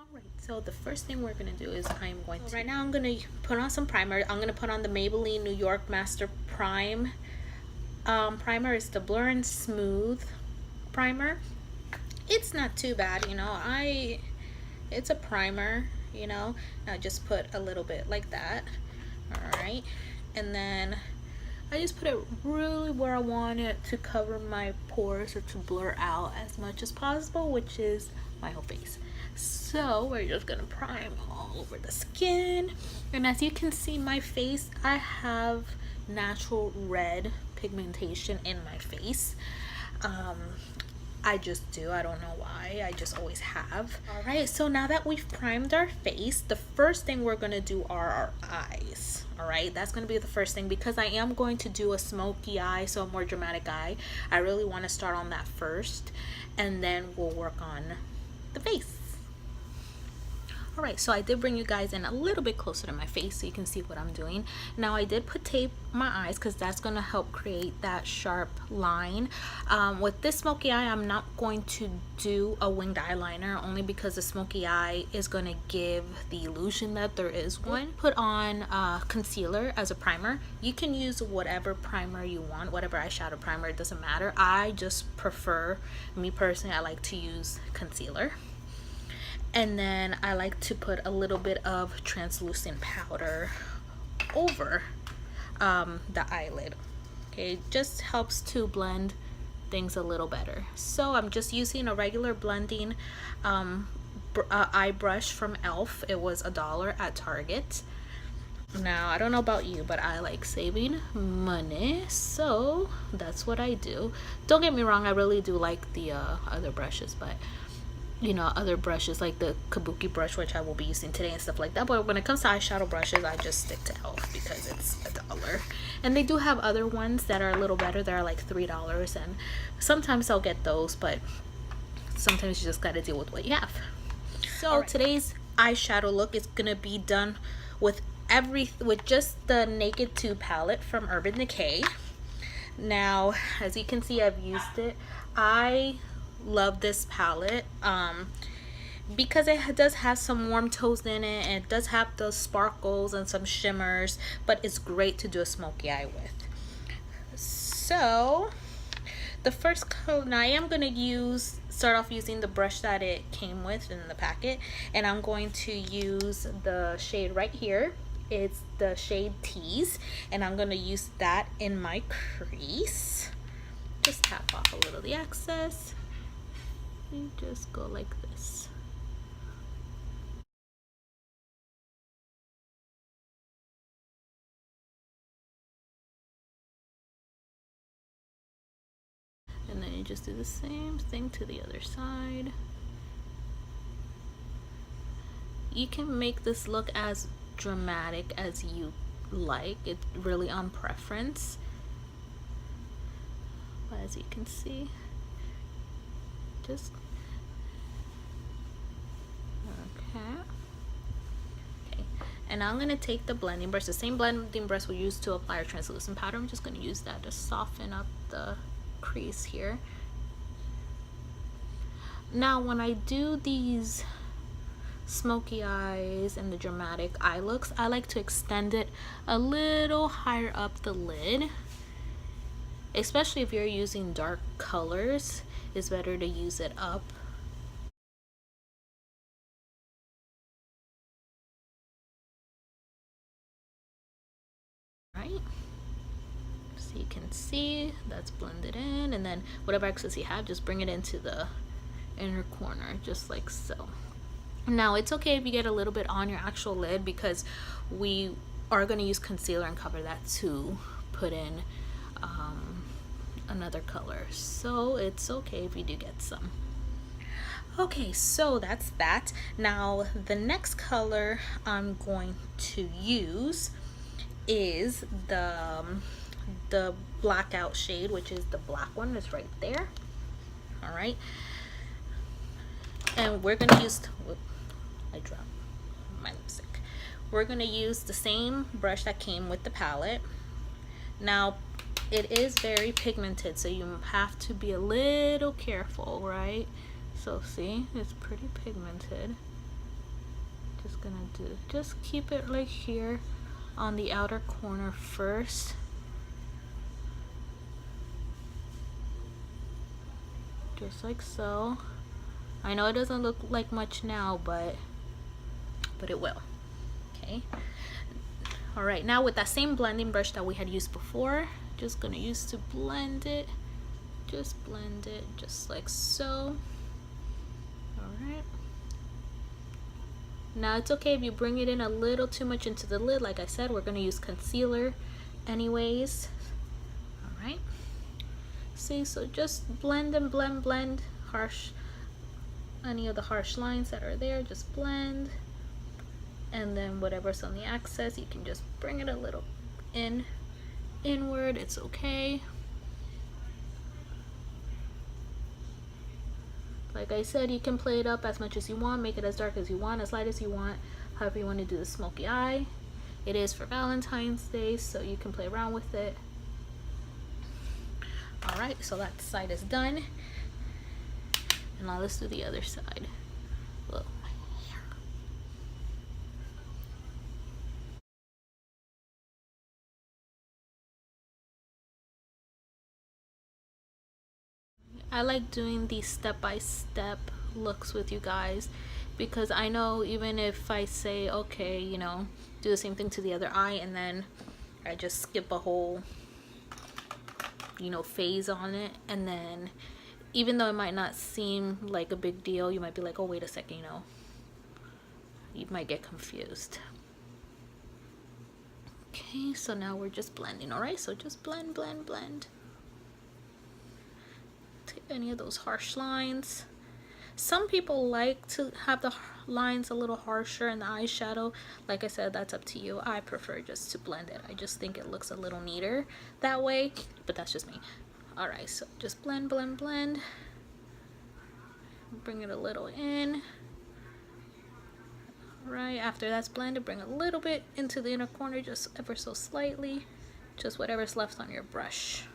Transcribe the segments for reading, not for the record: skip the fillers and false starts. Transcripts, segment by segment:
Alright, so the first thing we're going to do is right now I'm going to put on some primer. I'm going to put on the Maybelline New York Master Prime. Primer is the Blur and Smooth primer. It's not too bad, you know. It's a primer, you know. I just put a little bit like that. Alright, and then I just put it really where I want it to cover my pores or to blur out as much as possible, which is my whole face. So we're just gonna prime all over the skin, and as you can see, my face, I have natural red pigmentation in my face. I just do. I don't know why. I just always have. All right, so now that we've primed our face, the first thing we're gonna do are our eyes. All right, that's gonna be the first thing, because I am going to do a smoky eye, so a more dramatic eye. I really want to start on that first, and then we'll work on the face. Alright, so I did bring you guys in a little bit closer to my face so you can see what I'm doing. Now I did put tape on my eyes because that's going to help create that sharp line. With this smoky eye, I'm not going to do a winged eyeliner, only because the smoky eye is going to give the illusion that there is one. Put on concealer as a primer. You can use whatever primer you want, whatever eyeshadow primer, it doesn't matter. I just prefer, me personally, I like to use concealer. And then I like to put a little bit of translucent powder over the eyelid. Okay, it just helps to blend things a little better. So I'm just using a regular blending eye brush from e.l.f. It was $1 at Target. Now I don't know about you, but I like saving money, so that's what I do. Don't get me wrong, I really do like the other brushes, but you know, other brushes like the kabuki brush, which I will be using today and stuff like that. But when it comes to eyeshadow brushes, I just stick to e.l.f. because it's $1. And they do have other ones that are a little better. They're like $3, and sometimes I'll get those, but sometimes you just got to deal with what you have. So today's eyeshadow look is gonna be done with just the Naked 2 palette from Urban Decay. Now, as you can see, I've used it. I love this palette because it does have some warm tones in it, and it does have those sparkles and some shimmers, but it's great to do a smoky eye with. So the first color, now I am going to start off using the brush that it came with in the packet, and I'm going to use the shade right here. It's the shade Tease, and I'm going to use that in my crease. Just tap off a little of the excess. You just go like this. And then you just do the same thing to the other side. You can make this look as dramatic as you like. It's really on preference. But as you can see, just okay, and now I'm going to take the blending brush, the same blending brush we used to apply our translucent powder. I'm just going to use that to soften up the crease here. Now when I do these smoky eyes and the dramatic eye looks, I like to extend it a little higher up the lid, especially if you're using dark colors. It's better to use it up. Right, so you can see that's blended in, and then whatever excess you have, just bring it into the inner corner, just like so. Now it's okay if you get a little bit on your actual lid, because we are going to use concealer and cover that to put in another color, so it's okay if you do get some. Okay, so that's that. Now the next color I'm going to use is the blackout shade, which is the black one. It's right there. All right, and we're gonna use, I dropped my lipstick. We're gonna use the same brush that came with the palette. Now it is very pigmented, so you have to be a little careful, right? So see, it's pretty pigmented. Just gonna just keep it like here on the outer corner first. Just like so. I know it doesn't look like much now, but it will. Okay. All right, now with that same blending brush that we had used before, just gonna use to blend it. Just blend it just like so. All right. Now it's okay if you bring it in a little too much into the lid. Like I said, we're gonna use concealer anyways. All right. See, so just blend and blend harsh, any of the harsh lines that are there, just blend. And then whatever's on the excess, you can just bring it a little inward. It's okay. Like I said, you can play it up as much as you want, make it as dark as you want, as light as you want, however you want to do the smoky eye. It is for Valentine's Day, so you can play around with it. All right, so that side is done. And now let's do the other side. Whoa. I like doing these step-by-step looks with you guys, because I know even if I say, okay, you know, do the same thing to the other eye, and then I just skip a whole, you know, phase on it, and then even though it might not seem like a big deal, you might be like, oh, wait a second, you know, you might get confused. Okay, so now we're just blending. All right, so just blend. Take any of those harsh lines. Some people like to have the lines a little harsher in the eyeshadow. Like I said, that's up to you. I prefer just to blend it. I just think it looks a little neater that way, but that's just me. All right, so just blend. Bring it a little in. Right after that's blended, bring a little bit into the inner corner, just ever so slightly, just whatever's left on your brush.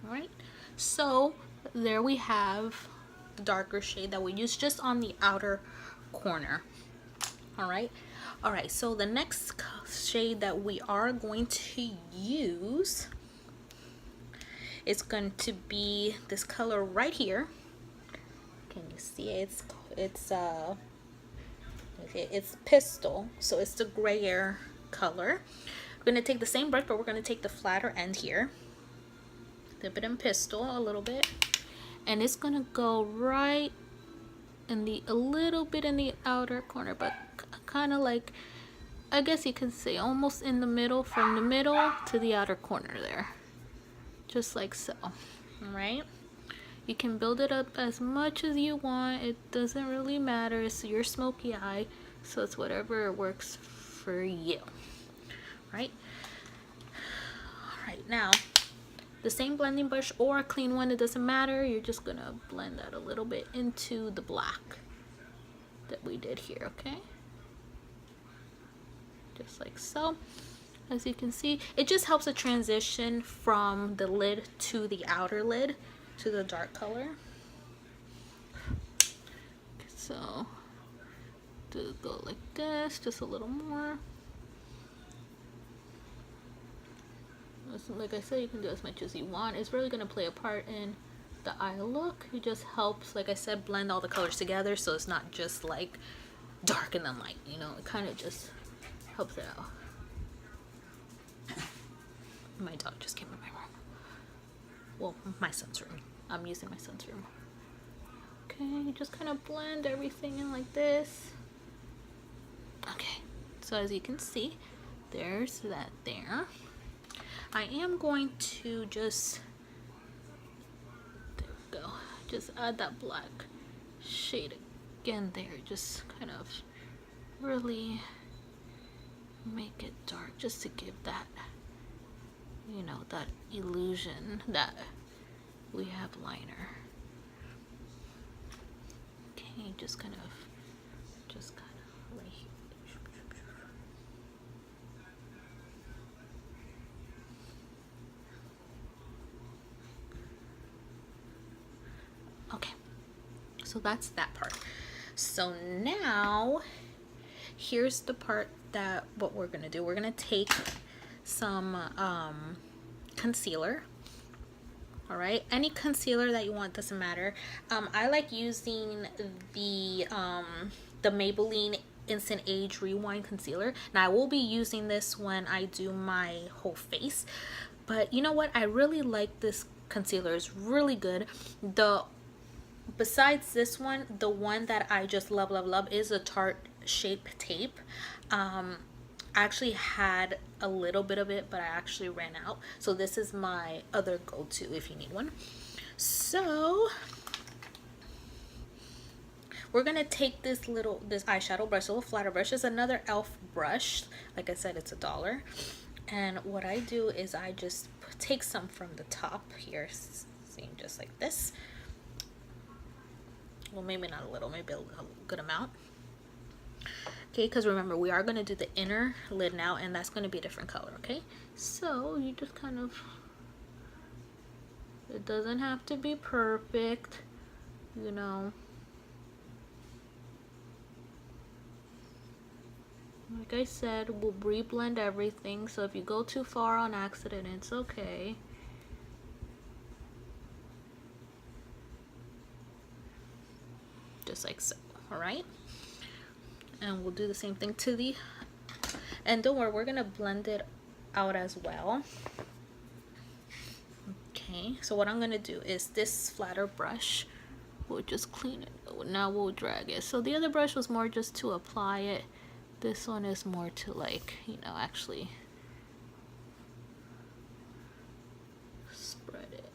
All right, so there we have the darker shade that we used just on the outer corner. All right, so the next shade that we are going to use is going to be this color right here. Can you see it? It's Pistol, so it's the grayer color. We're going to take the same brush, but we're going to take the flatter end here, dip it in Pistol a little bit, and it's going to go right in a little bit in the outer corner, but kind of like, I guess you can say almost in the middle, from the middle to the outer corner there, just like so. All right, you can build it up as much as you want. It doesn't really matter. It's your smoky eye, so it's whatever works for you. Right. All right, now the same blending brush or a clean one, it doesn't matter. You're just gonna blend that a little bit into the black that we did here. Okay, just like so. As you can see, it just helps a transition from the lid to the outer lid to the dark color. So go like this, just a little more. Like I said, you can do as much as you want. It's really going to play a part in the eye look. It just helps, like I said, blend all the colors together, so it's not just like dark and then light, you know. It kind of just helps it out. My dog just came in my room. Well, my son's room. I'm using my son's room. Okay, just kind of blend everything in like this. Okay, so as you can see, there's that there. I am going to just, there we go, just add that black shade again there, just kind of really make it dark, just to give that, you know, that illusion that we have liner. Okay, Okay, just kind of right here. Okay, so that's that part. So now here's the part that what we're gonna do. We're gonna take some concealer. All right, any concealer that you want, doesn't matter. I like using the Maybelline Instant Age Rewind concealer. Now I will be using this when I do my whole face, but you know what, I really like this concealer. It's really good. Besides this one, the one that I just love is a Tarte Shape Tape. I actually had a little bit of it, but I actually ran out, so this is my other go-to if you need one. So we're gonna take this eyeshadow brush, a little flatter brush. It's another elf brush, like I said, it's $1. And what I do is I just take some from the top here, see, just like this. Well, maybe not a little, maybe a good amount. Okay, because remember, we are going to do the inner lid now, and that's going to be a different color. Okay, so you just kind of, it doesn't have to be perfect, you know. Like I said, we'll re-blend everything, so if you go too far on accident, it's okay. Just like so. All right, and we'll do the same thing to the, and don't worry, we're gonna blend it out as well. Okay, so what I'm gonna do is this flatter brush, we'll just clean it. Now we'll drag it. So the other brush was more just to apply it. This one is more to, like, you know, actually spread it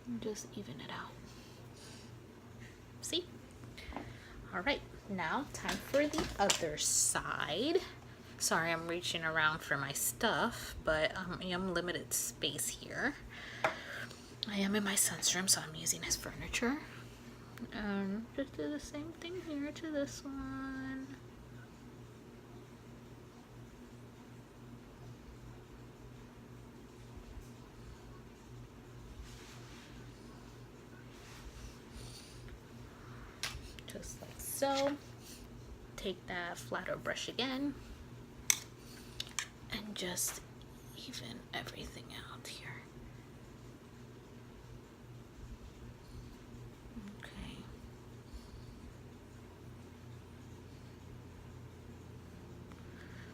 and just even it out. See? All right, now time for the other side. Sorry, I'm reaching around for my stuff, but I am limited space here. I am in my son's room, so I'm using his furniture. Just do the same thing here to this one. Just like so. Take that flatter brush again and just even everything out here. Okay.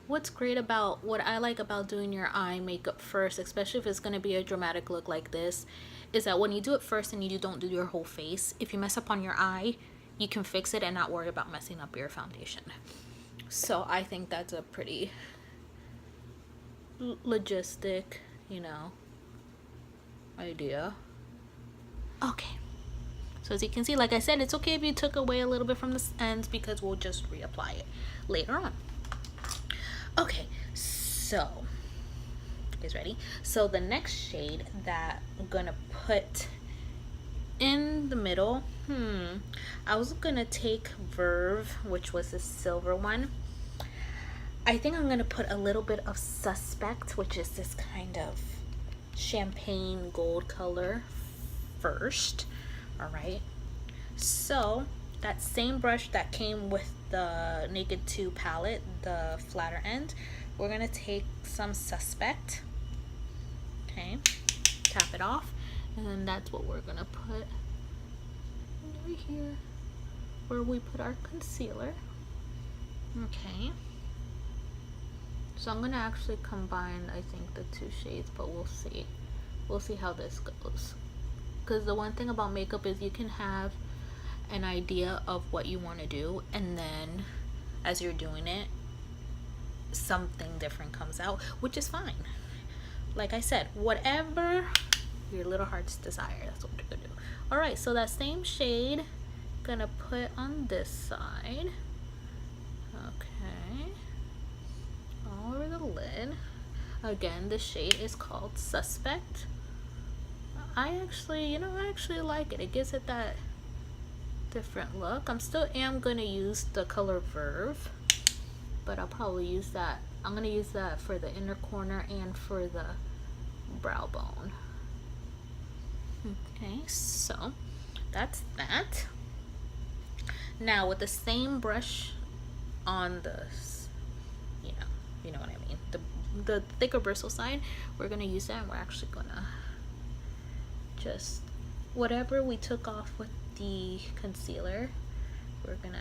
What's great about, what I like about doing your eye makeup first, especially if it's going to be a dramatic look like this, is that when you do it first and you don't do your whole face, if you mess up on your eye, you can fix it and not worry about messing up your foundation. So I think that's a pretty logistic, you know, idea. Okay, so as you can see, like I said, it's okay if you took away a little bit from the ends, because we'll just reapply it later on. Okay, so you guys ready? So the next shade that I'm gonna put in the middle, I was gonna take Verve, which was the silver one. I think I'm gonna put a little bit of Suspect, which is this kind of champagne gold color, first. All right, so that same brush that came with the Naked 2 palette, the flatter end, we're gonna take some Suspect. Okay, tap it off, and then that's what we're gonna put right here where we put our concealer. Okay, so I'm gonna actually combine, I think, the two shades, but we'll see how this goes, because the one thing about makeup is you can have an idea of what you want to do, and then as you're doing it, something different comes out, which is fine. Like I said, whatever your little heart's desire, that's what you're gonna do. All right, so that same shade, gonna put on this side. Okay, all over the lid. Again, the shade is called Suspect. I actually, you know, I actually like it. It gives it that different look. I'm still gonna use the color Verve, but I'll probably use that. I'm gonna use that for the inner corner and for the brow bone. Okay, so that's that. Now with the same brush on the, you know what I mean, the thicker bristle side, we're gonna use that, and we're actually gonna just whatever we took off with the concealer, we're gonna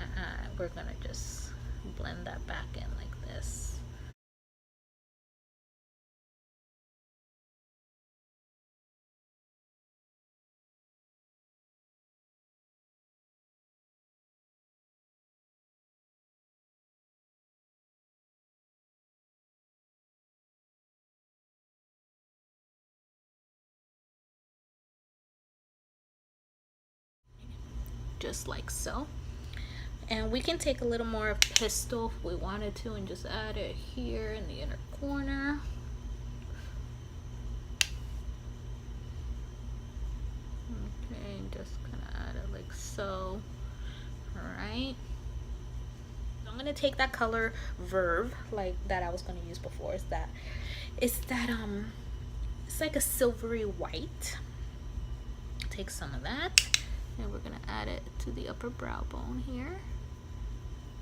just blend that back in like this. Just like so. And we can take a little more pistol if we wanted to and just add it here in the inner corner. Okay, just gonna add it like so. Alright. I'm gonna take that color Verve, like that I was gonna use before. It's like a silvery white. Take some of that, and we're gonna add it to the upper brow bone here.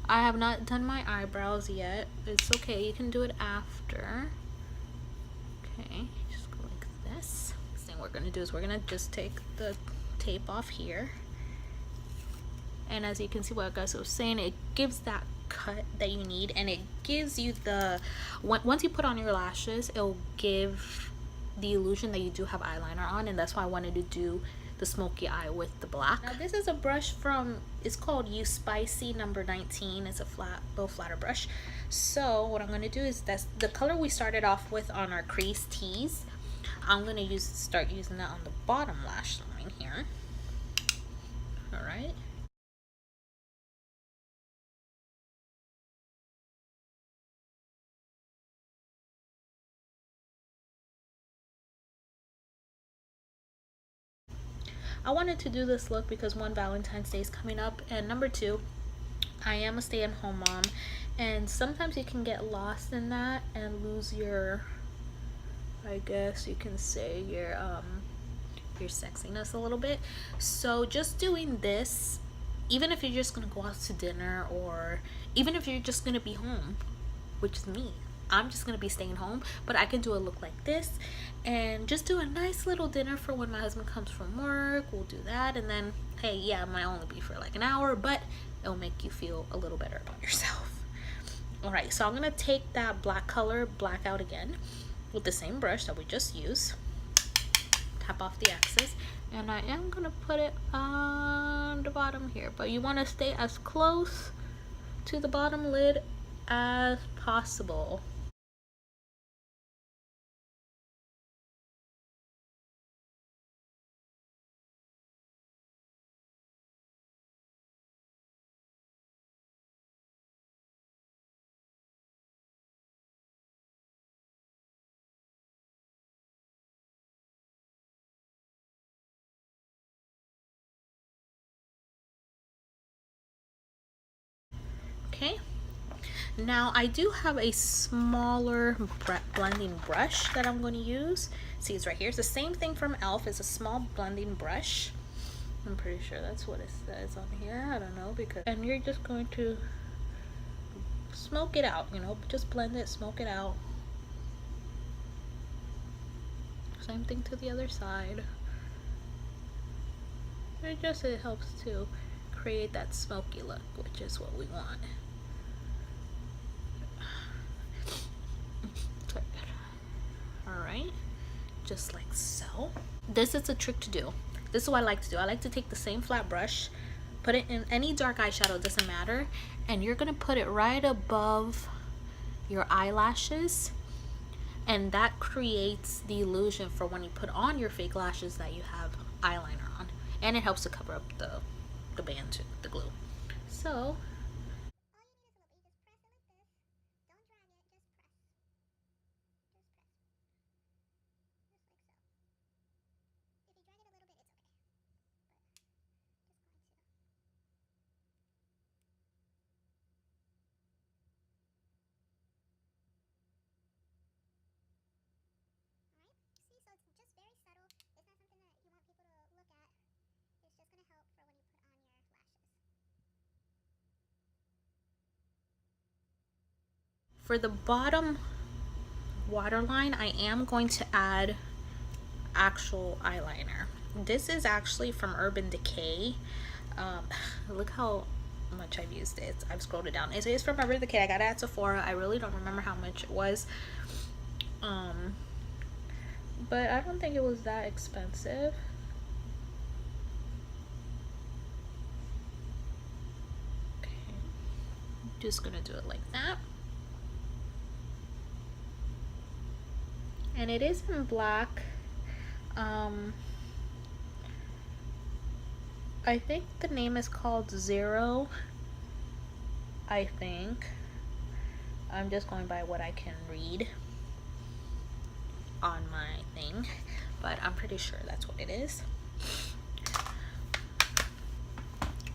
I have not done my eyebrows yet. It's okay, you can do it after. Okay, just go like this. Next thing we're gonna do is we're gonna just take the tape off here. And as you can see, what I was saying, it gives that cut that you need, and it gives you the, once you put on your lashes, it'll give the illusion that you do have eyeliner on, and that's why I wanted to do the smoky eye with the black. Now this is a brush from, it's called Whispies number 19. It's a little flatter brush. So what I'm going to do is, that's the color we started off with on our crease tease. I'm going to start using that on the bottom lash line here. All right. I wanted to do this look because one, Valentine's Day is coming up, and number two, I am a stay-at-home mom, and sometimes you can get lost in that and lose your, I guess you can say, your sexiness a little bit. So just doing this, even if you're just gonna go out to dinner, or even if you're just gonna be home, which is me, I'm just gonna be staying home, but I can do a look like this and just do a nice little dinner for when my husband comes from work. We'll do that, and then, hey, yeah, it might only be for like an hour, but it'll make you feel a little better about yourself. All right, so I'm gonna take that black color, black out again with the same brush that we just used. Tap off the excess, and I am gonna put it on the bottom here, but you want to stay as close to the bottom lid as possible. Okay, now I do have a smaller blending brush that I'm going to use. See, it's right here. It's the same thing from e.l.f. It's a small blending brush. I'm pretty sure that's what it says on here. I don't know, because, and you're just going to smoke it out, you know, just blend it, smoke it out. Same thing to the other side. It helps to create that smoky look, which is what we want. Alright, just like so. This is a trick to do. This is what I like to do. I like to take the same flat brush, put it in any dark eyeshadow, doesn't matter, and you're gonna put it right above your eyelashes, and that creates the illusion for when you put on your fake lashes that you have eyeliner on, and it helps to cover up the band too, the glue. So For the bottom waterline, I am going to add actual eyeliner. This is actually from Urban Decay. Look how much I've used it. I've scrolled it down. It is from Urban Decay. I got it at Sephora. I really don't remember how much it was. But I don't think it was that expensive. Okay. Just gonna do it like that. And it is in black. I think the name is called Zero. I think. I'm just going by what I can read on my thing, but I'm pretty sure that's what it is.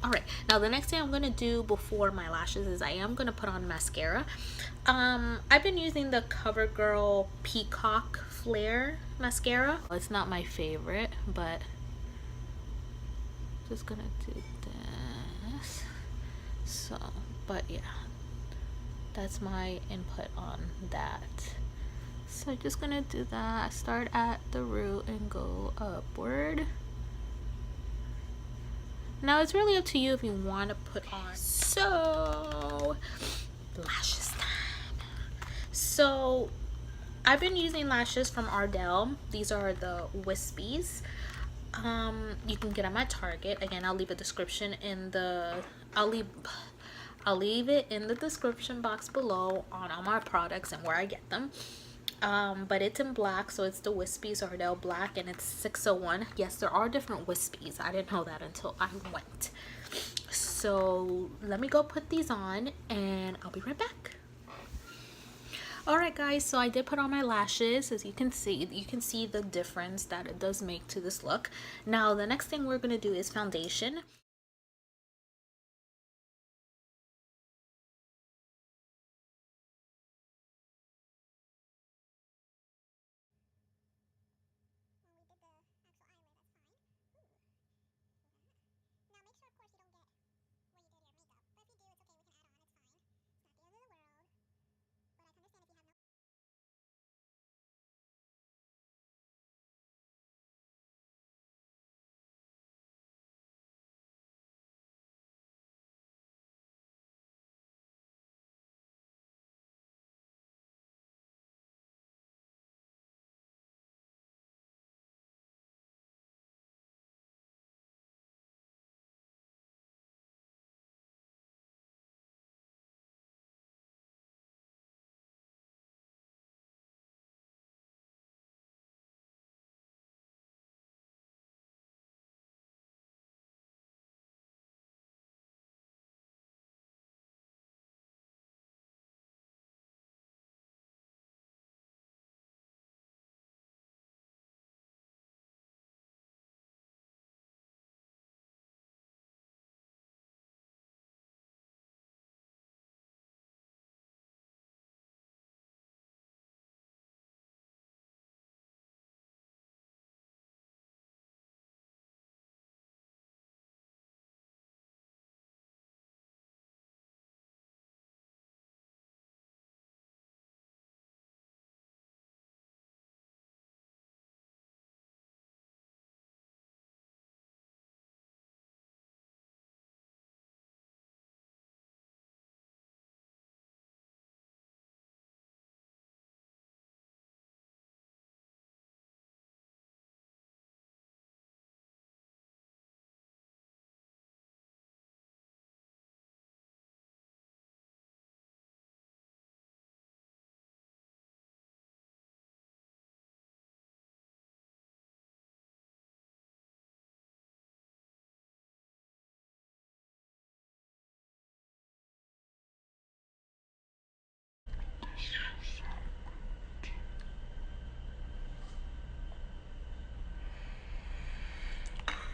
Alright, now the next thing I'm going to do before my lashes is I am going to put on mascara. I've been using the CoverGirl Peacock Flare mascara. It's not my favorite, but just gonna do this. So, but yeah, that's my input on that. So I'm just gonna do that. Start at the root and go upward. Now it's really up to you if you want to put on. So lashes time. So I've been using lashes from Ardel. These are the Whispies. You can get them at Target. Again, I'll leave a description in the I'll leave it in the description box below on all my products and where I get them. But it's in black, so it's the Whispies Ardel black, and it's 601. Yes, there are different Whispies. I didn't know that until I went. So let me go put these on and I'll be right back. Alright guys, so I did put on my lashes. As you can see the difference that it does make to this look. Now the next thing we're going to do is foundation.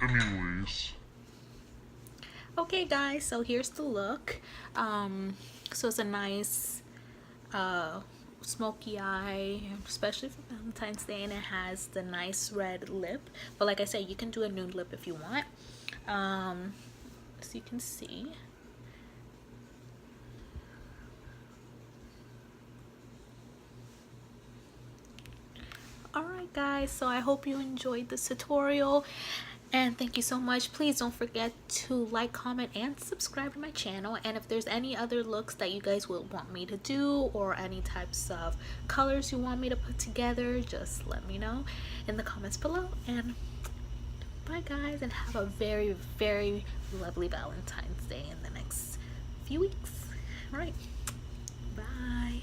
Anyways. Okay guys, so here's the look. So it's a nice smoky eye, especially for Valentine's Day, and it has the nice red lip. But like I said, you can do a nude lip if you want. So you can see. Alright guys, so I hope you enjoyed this tutorial, and thank you so much. Please don't forget to like, comment, and subscribe to my channel. And if there's any other looks that you guys will want me to do, or any types of colors you want me to put together, just let me know in the comments below. And bye guys, and have a very, very lovely Valentine's Day in the next few weeks. Alright, bye.